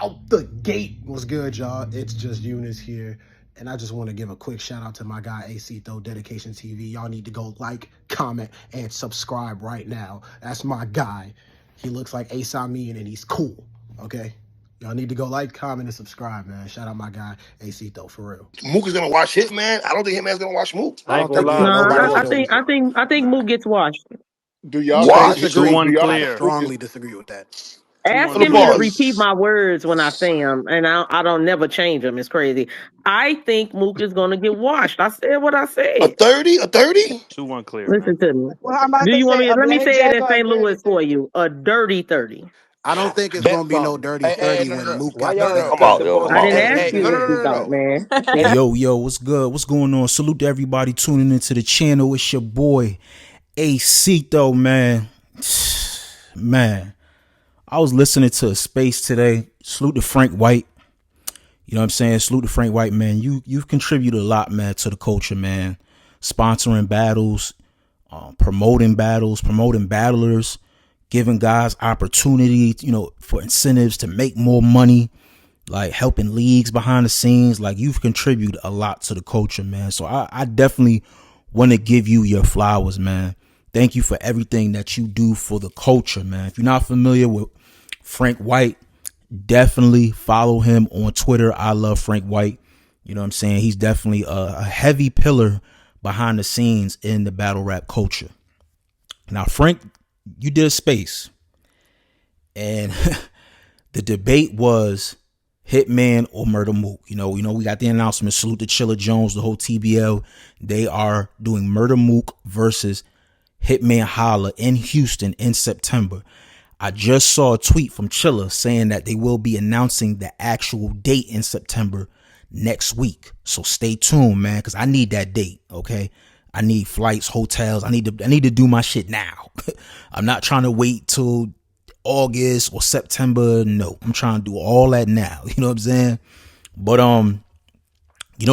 out the gate. What's good, y'all? It's just Eunice here. And I just want to give a quick shout out to my guy, Acito, Dedication TV. Y'all need to go like, comment, and subscribe right now. That's my guy. He looks like Ace Amin and he's cool, okay? Y'all need to go like, comment, and subscribe, man. Shout out my guy, Acito, for real. Mook is gonna watch Hitman. I don't think Hitman's gonna watch Mook. I I ain't don't gonna think lie, either. No, Nobody bro. showed me. I think Mook gets washed. Do y'all I think Watch. that disagree. do 2-1 y'all I think clear. Mook is strongly disagree with that. 2-1 Asking me to clear. repeat my words when I say them, and I don't never change them. It's crazy. I think Mook is going to get washed. I said what I A said. 30? A 30? 2-1 clear, man. Listen to me. Well, I'm about Do to you want say me? a Let me say it blackjack in or a St. dirty Louis for 30. you. A dirty 30. I don't think it's Bet going to be no something. dirty Hey, 30 no, no, when no. Mook Why got No, the y'all no, gotta no. come cut on, the yo. ball Come I off on. didn't every ask Hey, you no, what no, 2 you no, no, thought, no. man. Yo, what's good? What's going on? Salute to everybody tuning into the channel. It's your boy, Acito, man. Man, I was listening to a space today. Salute to Frank White. You know what I'm saying? Salute to Frank White, man. You've contributed a lot, man, to the culture, man. Sponsoring battles, promoting battlers, giving guys opportunity, for incentives to make more money, like helping leagues behind the scenes. Like, you've contributed a lot to the culture, man. So I definitely want to give you your flowers, man. Thank you for everything that you do for the culture, man. If you're not familiar with Frank White, definitely follow him on Twitter. I love Frank White. You know what I'm saying? He's definitely a heavy pillar behind the scenes in the battle rap culture. Now, Frank, you did a space, and the debate was Hitman or Murda Mook. You know, we got the announcement. Salute to Chilla Jones, the whole TBL. They are doing Murda Mook versus Hitman Holla in Houston in September. I just saw a tweet from Chilla saying that they will be announcing the actual date in September next week. So stay tuned, man, because I need that date. Okay, I need flights, hotels. I need to do my shit now. I'm not trying to wait till August or September. No, I'm trying to do all that now. You know what I'm saying? But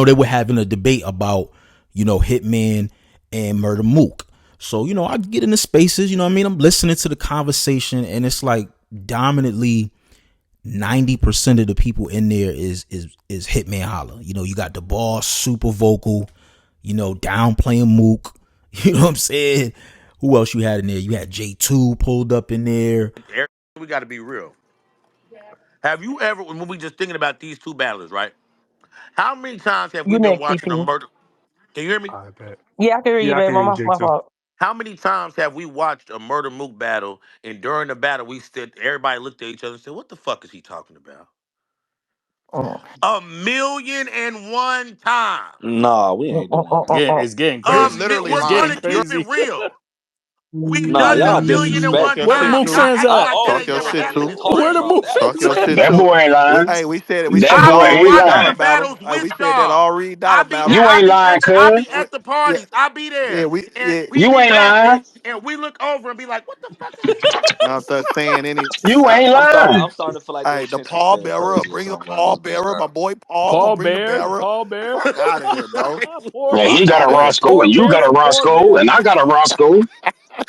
they were having a debate about Hitman and Murda Mook. So, I get into spaces, I'm listening to the conversation, and it's like dominantly 90% of the people in there is Hitman Holla. You got the boss, super vocal, downplaying Mook. You know what I'm saying? Who else you had in there? You had J2 pulled up in there. We got to be real. Have you ever, when we just thinking about these two battlers, right? How many times have we You been next, watching a CP. murder? Can you hear me? I bet. Yeah, I can hear you, Yeah, I baby. can hear you, My J2. fault. How many times have we watched a Murder Mook battle, and during the battle, everybody looked at each other and said, "What the fuck is he talking about?" Mm, 1,000,001 times. Nah, we mm, ain't mm, doing mm, that. mm, mm. It's getting You're crazy. literally We're It's gonna getting lying. keep it crazy. real. We've Nah, done it a y'all million and Talk one disrespecting your Where the shit, Mook. times. Mook too. Y'all fans act at? Y'all like that Talk ain't your always never want shit, to too. happened. talk Where the about Mook that. Talk fans your at? shit, That too. boy ain't lying. Hey, we said That I boy don't ain't watch lying. the battles Hey, we with said that y'all. all read out about him. You ain't lying, I cuz. be at the Yeah, parties. I be yeah, there, and yeah. we You be ain't lying. rapping, and we look over and be like, "What the fuck is he talking I'm about?" just saying any. You Uh, ain't I'm starting. lying. I'm starting to feel like the hey, the attention Paul span bearer, crazy or bring the something around Paul this bitch, bearer. My bro. boy Paul gonna Paul bring the Bear. bearer. Paul Bear. Fuck out of here, bro. Yeah, Poor, he Fuck got a out of here. Roscoe, poor and you Bear got a from Poor Roscoe, Bear. and I got a Roscoe.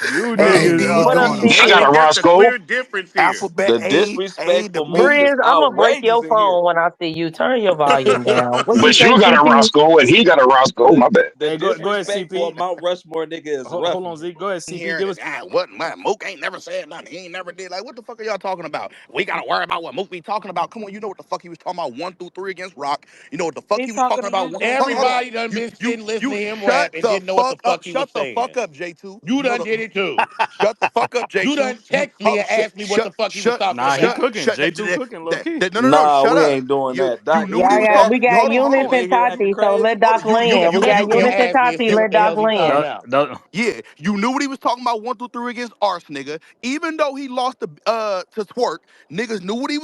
You Hey, niggas AD, what's What up, going are. on? He I got CP? a think that's a Roscoe. clear difference here. Alphabet The A, disrespect the for Mook B. Breeze, is I'm gonna break outrageous your in here. phone when I see you. Turn your volume down. What you But say, you got a CP? Roscoe, and he got a Roscoe. The My bad. the Hey, go ahead, disrespect for a CP. Mount Rushmore nigga is rough Hold in on, here. Zeke. Go ahead, CP. Hearing Give it, us. what? Mook ain't never said nothing. He ain't never did. Like, what the fuck are y'all talking about? We gotta worry about what Mook be talking about. Come on, you know what the fuck he was talking about 1 through 3 against Rock. You know what the fuck He he was talking talking to about. you, Hold J2. on. Everybody done been You sitting listening you to him shut rap and the didn't know what the fuck up. fuck he was Shut the saying. fuck up, J2. You You know done the did it too. shut the fuck up, You J2. done text me and asked me what the fuck he was talking Nah, he about. cooking. J2 cooking, low key. No, Nah, shut we up. ain't doing that. You Doc, knew you what he in was here We talking. acting. got Hold Eunice You on. in and here acting Tati, so let crazy. Hold on. Doc land. We You got you can't Eunice and ask me and Tati. say what Let the hell Doc he talking land. about. You knew what he was talking about 1 through 3 against Arse, nigga. Even though he lost to Twerk, niggas knew what he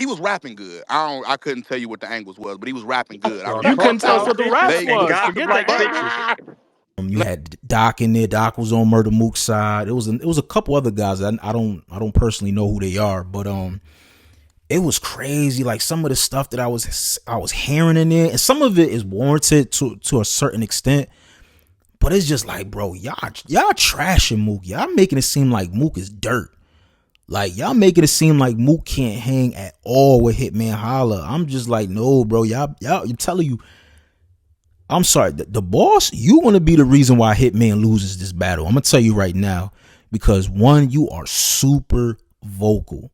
was rapping good. I couldn't tell you what the angles was, but he was rapping good. I Yo, You the, remember couldn't that. tell us Saw what the pictures raps There you and go. was. got the Forget the right But pictures. angles. You had Doc in there. Doc was on Murda Mook's side. It was a couple other guys. I don't personally know who they are, but it was crazy. Like, some of the stuff that I was hearing in there, and some of it is warranted to a certain extent. But it's just like, bro, y'all trashing Mook. Y'all making it seem like Mook is dirt. Like, y'all making it seem like Mook can't hang at all with Hitman Holla. I'm just like, no, bro. Y'all, I'm telling you, I'm sorry. The boss, you going to be the reason why Hitman loses this battle. I'm going to tell you right now, because one, you are super vocal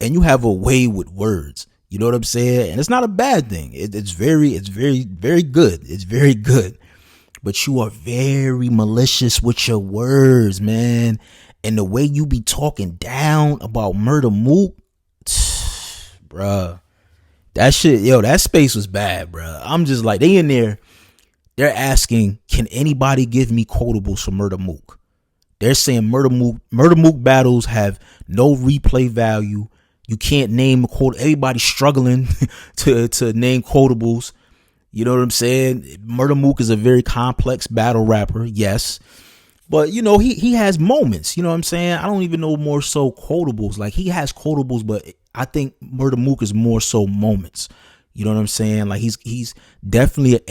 and you have a way with words. You know what I'm saying? And it's not a bad thing. It's very, very good. It's very good. But you are very malicious with your words, man. And the way you be talking down about Murda Mook, bruh, that shit, that space was bad, bruh. I'm just like, they in there, they're asking, can anybody give me quotables for Murda Mook? They're saying Murda Mook battles have no replay value. You can't name a quote. Everybody's struggling to name quotables. You know what I'm saying? Murda Mook is a very complex battle rapper, yes. But, he has moments, you know what I'm saying? I don't even know more so quotables. Like, he has quotables, but I think Murda Mook is more so moments. You know what I'm saying? Like, he's definitely an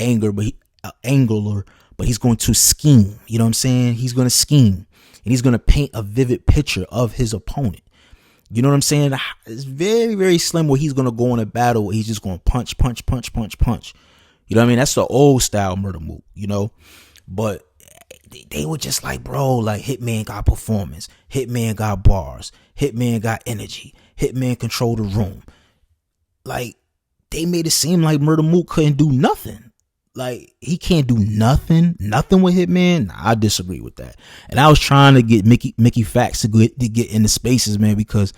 angler, but he's going to scheme. You know what I'm saying? He's going to scheme. And he's going to paint a vivid picture of his opponent. You know what I'm saying? It's very, very slim where he's going to go in a battle where he's just going to punch. You know what I mean? That's the old style Murda Mook, But they were just like, bro, like Hitman got performance. Hitman got bars. Hitman got energy. Hitman controlled the room. Like, they made it seem like Murda Mook couldn't do nothing. Like, he can't do nothing with Hitman. Nah, I disagree with that. And I was trying to get Mickey Facts to get into spaces, man, because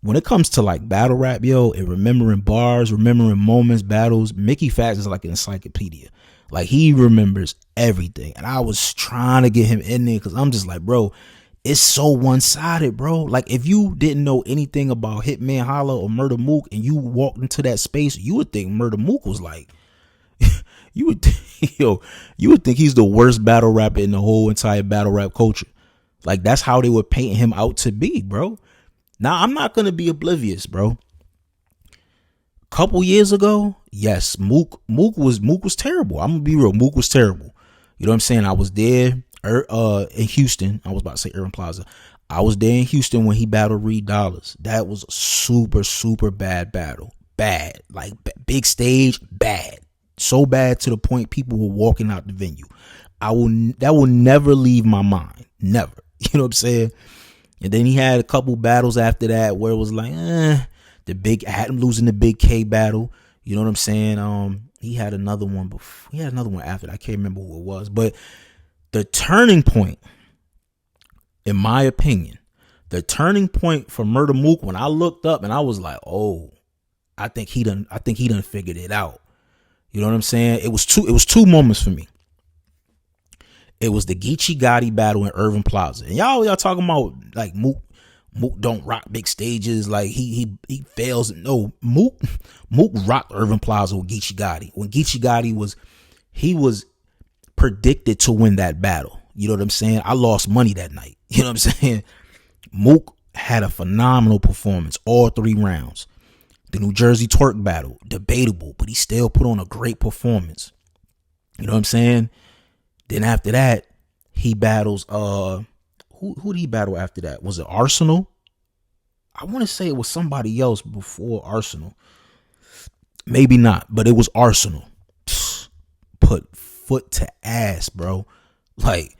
when it comes to like battle rap, and remembering bars, remembering moments, battles, Mickey Facts is like an encyclopedia. Like, he remembers everything. And I was trying to get him in there because I'm just like, bro, it's so one-sided, bro. Like, if you didn't know anything about Hitman Holla or Murda Mook and you walked into that space, you would think Murda Mook was like, you would think he's the worst battle rapper in the whole entire battle rap culture. Like, that's how they were painting him out to be, bro. Now, I'm not going to be oblivious, bro. Couple years ago, yes, Mook was terrible. I'm gonna be real. Mook was terrible. You know what I'm saying? I was there in Houston. I was about to say Urban Plaza. I was there in Houston when he battled Reed Dollars. That was a super, super bad battle. Bad. Like, big stage, bad. So bad to the point people were walking out the venue. That will never leave my mind. Never. You know what I'm saying? And then he had a couple battles after that where it was like, I had him losing the Big K battle. You know what I'm saying? He had another one before. He had another one after that. I can't remember who it was. But the turning point, in my opinion, the turning point for Murda Mook, when I looked up and I was like, oh, I think he done figured it out. You know what I'm saying? It was two moments for me. It was the Geechee Gotti battle in Irving Plaza. And y'all talking about like Mook don't rock big stages, like he fails. No, Mook rocked Irving Plaza with Geechee Gotti. When Geechee Gotti was predicted to win that battle. You know what I'm saying? I lost money that night. You know what I'm saying? Mook had a phenomenal performance all 3 rounds. The New Jersey Twerk battle, debatable, but he still put on a great performance. You know what I'm saying? Then after that, he battles who did he battle after that? Was it Arsenal? I want to say it was somebody else before Arsenal. Maybe not, but it was Arsenal. Put foot to ass, bro. Like,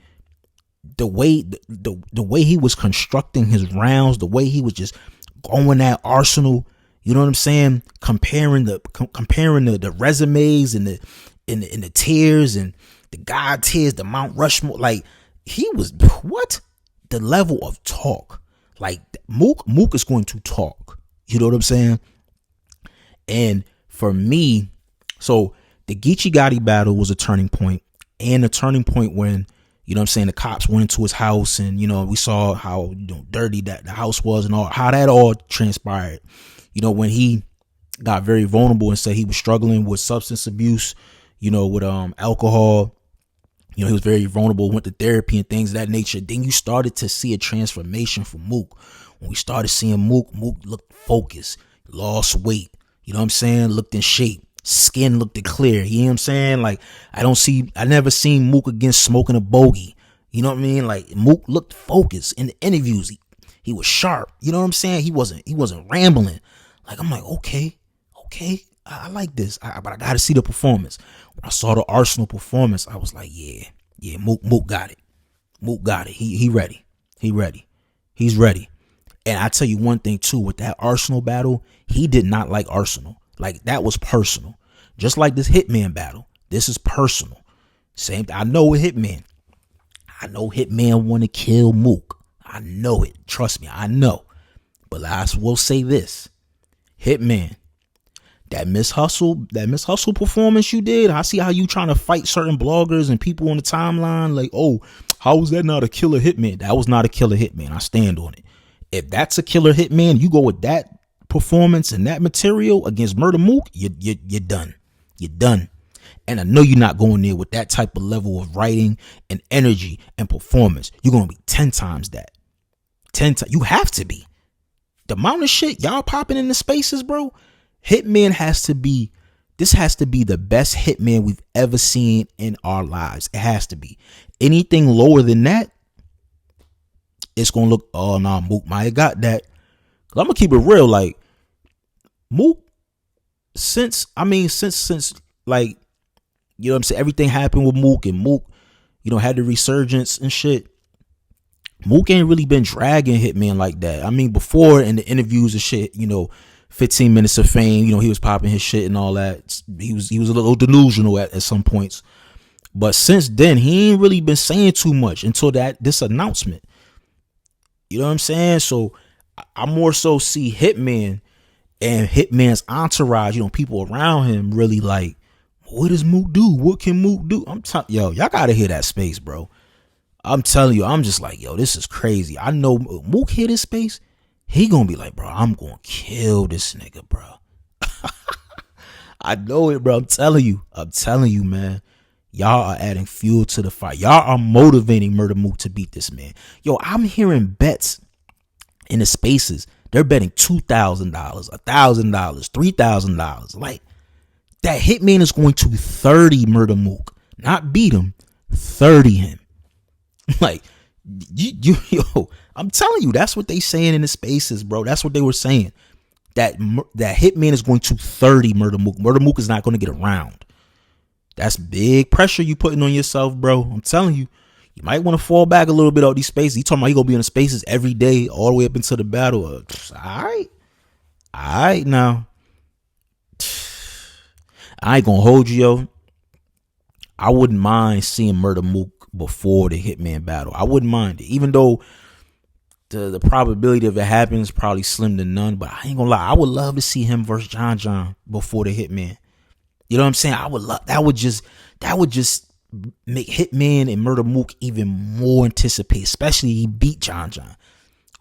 the way he was constructing his rounds, the way he was just going at Arsenal. You know what I'm saying? Comparing the resumes and the tiers and the God tiers, the Mount Rushmore. Like, he was what? The level of talk. Like, Mook is going to talk. You know what I'm saying? And for me, so the Geechee Gotti battle was a turning point, and a turning point when, you know what I'm saying, the cops went into his house and, we saw how dirty that the house was and all, how that all transpired. When he got very vulnerable and said he was struggling with substance abuse, with alcohol, he was very vulnerable, went to therapy and things of that nature. Then you started to see a transformation from Mook. When we started seeing Mook looked focused, lost weight, you know what I'm saying? Looked in shape, skin looked clear. You know what I'm saying? Like, I never seen Mook against smoking a bogey. You know what I mean? Like, Mook looked focused in the interviews. He was sharp. You know what I'm saying? He wasn't rambling. Like, I'm like, okay, I like this. But I got to see the performance. When I saw the Arsenal performance, I was like, yeah, Mook got it. Mook got it. He ready. He's ready. And I tell you one thing too, with that Arsenal battle, he did not like Arsenal. Like, that was personal. Just like this Hitman battle, this is personal. Same. I know with Hitman. I know Hitman want to kill Mook. I know it. Trust me, I know. But I will say this. Hitman, that Miss Hustle performance you did, I see how you trying to fight certain bloggers and people on the timeline. Like, oh, how was that not a killer Hitman? That was not a killer Hitman. I stand on it. If that's a killer Hitman, you go with that performance and that material against Murda Mook, you're done. You're done. And I know you're not going there with that type of level of writing and energy and performance. You're going to be 10 times that. 10 times. You have to be. The amount of shit y'all popping in the spaces, bro. Hitman has to be the best Hitman we've ever seen in our lives. It has to be. Anything lower than that, it's going to look, oh, nah, Mook might have got that. I'm going to keep it real. Like, Mook, since like, you know what I'm saying, everything happened with Mook and Mook, you know, had the resurgence and shit. Mook ain't really been dragging Hitman like that. I mean, before in the interviews and shit, you know, 15 minutes of fame, you know, he was popping his shit and all that. He was a little delusional at some points. But since then, he ain't really been saying too much until this announcement. You know what I'm saying? So I more so see Hitman and Hitman's entourage, you know, people around him really like, what does Mook do? What can Mook do? Y'all gotta hear that space, bro. I'm telling you, I'm just like, yo, this is crazy. I know Mook hear this space, he gonna be like, bro, I'm gonna kill this nigga, bro. I know it, bro. I'm telling you, man. Y'all are adding fuel to the fire. Y'all are motivating Murda Mook to beat this man. Yo, I'm hearing bets in the spaces. They're betting $2,000, $1,000, $3,000. Like, that Hitman is going to 30 Murda Mook, not beat him, 30 him. Like, yo, I'm telling you, that's what they saying in the spaces, bro. That's what they were saying. That Hitman is going to 30 Murda Mook. Murda Mook is not going to get around. That's big pressure you putting on yourself, bro. I'm telling you, you might want to fall back a little bit out these spaces. He talking about he gonna be in the spaces every day, all the way up into the battle. All right, now. I ain't gonna hold you, yo. I wouldn't mind seeing Murda Mook before the Hitman battle. I wouldn't mind it, even though the probability of it happens is probably slim to none. But I ain't gonna lie, I would love to see him versus John before the Hitman. You know what I'm saying? I would love that. Would just make Hitman and Murda Mook even more anticipated, especially he beat John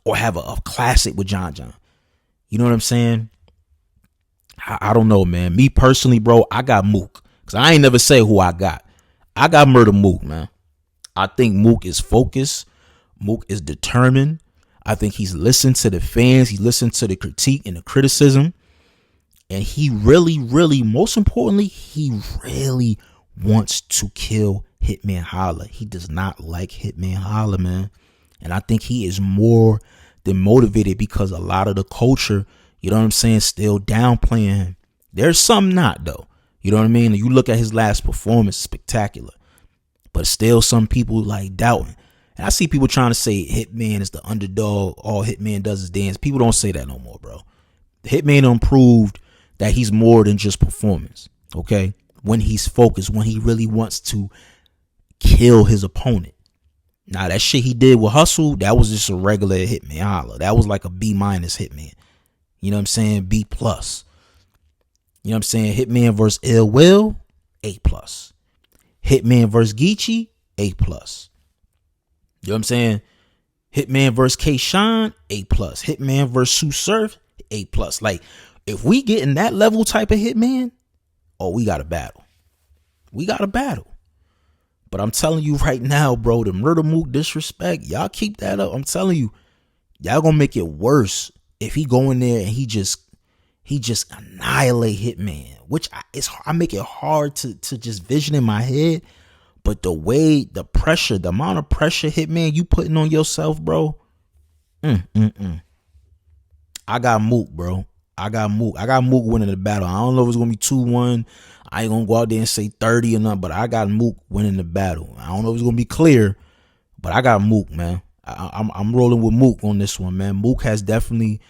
or have a classic with John. You know what I'm saying? I don't know, man. Me personally, bro, I got Mook, because I ain't never say who I got. I got Murda Mook, man. I think Mook is focused. Mook is determined. I think he's listened to the fans. He listened to the critique and the criticism. And he really, really, most importantly, he really wants to kill Hitman Holla. He does not like Hitman Holla, man. And I think he is more than motivated because a lot of the culture, you know what I'm saying, still downplaying him. There's some not, though. You know what I mean? You look at his last performance, spectacular. But still some people like doubting. And I see people trying to say Hitman is the underdog. All Hitman does is dance. People don't say that no more, bro. Hitman improved that he's more than just performance, okay? When he's focused, when he really wants to kill his opponent. Now, that shit he did with Hustle, that was just a regular Hitman Holla. That was like a B- Hitman. You know what I'm saying? B+. You know what I'm saying? Hitman versus Ill Will, A+. Hitman versus Geechee, A+. You know what I'm saying? Hitman versus K-Shine, A+. Hitman versus Sue Surf, A+. Like, if we get in that level type of Hitman, oh, we got a battle. We got a battle. But I'm telling you right now, bro, the Murda Mook disrespect, y'all keep that up. I'm telling you, y'all gonna make it worse if he go in there and he just annihilate Hitman, which I make it hard to just vision in my head. But the way, the amount of pressure Hitman you putting on yourself, bro, I got Mook, bro. I got Mook winning the battle. I don't know if it's gonna be 2-1. I ain't gonna go out there and say 30 or nothing, but I got Mook winning the battle. I don't know if it's gonna be clear, but I got Mook, man. I'm rolling with Mook on this one, man. Mook has definitely,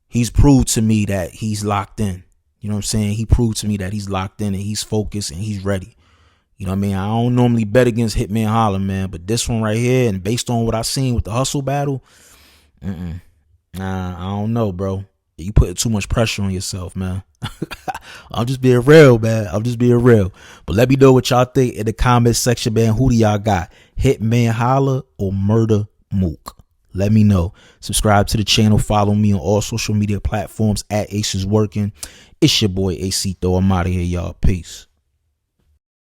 he's proved to me that he's locked in. You know what I'm saying? He proved to me that he's locked in and he's focused and he's ready. You know what I mean? I don't normally bet against Hitman Holla, man, but this one right here, and based on what I seen with the hustle battle, nah, I don't know, bro. You putting too much pressure on yourself, man. I'm just being real, man. I'm just being real. But let me know what y'all think in the comment section, man. Who do y'all got? Hitman Holla or Murda Mook? Let me know. Subscribe to the channel. Follow me on all social media platforms at AceIsWorking. It's your boy AC. I'm out of here, y'all. Peace.